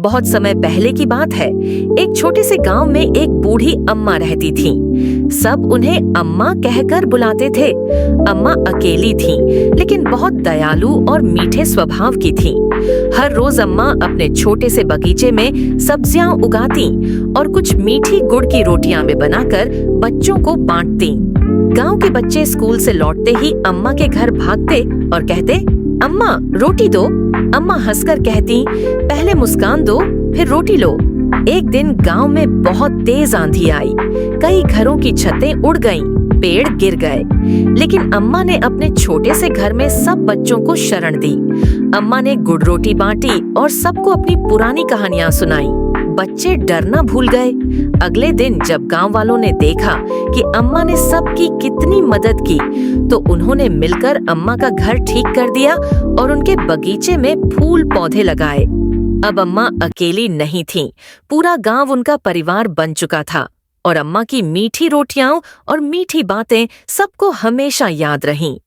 बहुत समय पहले की बात है। एक छोटे से गांव में एक बूढ़ी अम्मा रहती थीं। सब उन्हें अम्मा कहकर बुलाते थे। अम्मा अकेली थीं, लेकिन बहुत दयालु और मीठे स्वभाव की थीं। हर रोज अम्मा अपने छोटे से बगीचे में सब्जियां उगाती और कुछ मीठी गुड़ की रोटियां भी बनाकर बच्चों को बांटती। गांव के बच्चे स्कूल से लौटते ही अम्मा के घर भागते और कहते, अम्मा रोटी दो। अम्मा हंसकर कहती, पहले मुस्कान दो, फिर रोटी लो। एक दिन गांव में बहुत तेज आंधी आई। कई घरों की छतें उड़ गईं, पेड़ गिर गए, लेकिन अम्मा ने अपने छोटे से घर में सब बच्चों को शरण दी। अम्मा ने गुड़ रोटी बांटी और सबको अपनी पुरानी कहानियां सुनाई। बच्चे डरना भूल गए। अगले दिन जब गांव वालों ने देखा कि अम्मा ने सबकी कितनी मदद की, तो उन्होंने मिलकर अम्मा का घर ठीक कर दिया और उनके बगीचे में फूल पौधे लगाए। अब अम्मा अकेली नहीं थीं, पूरा गांव उनका परिवार बन चुका था और अम्मा की मीठी रोटियां और मीठी बातें सबको हमेशा याद रहीं।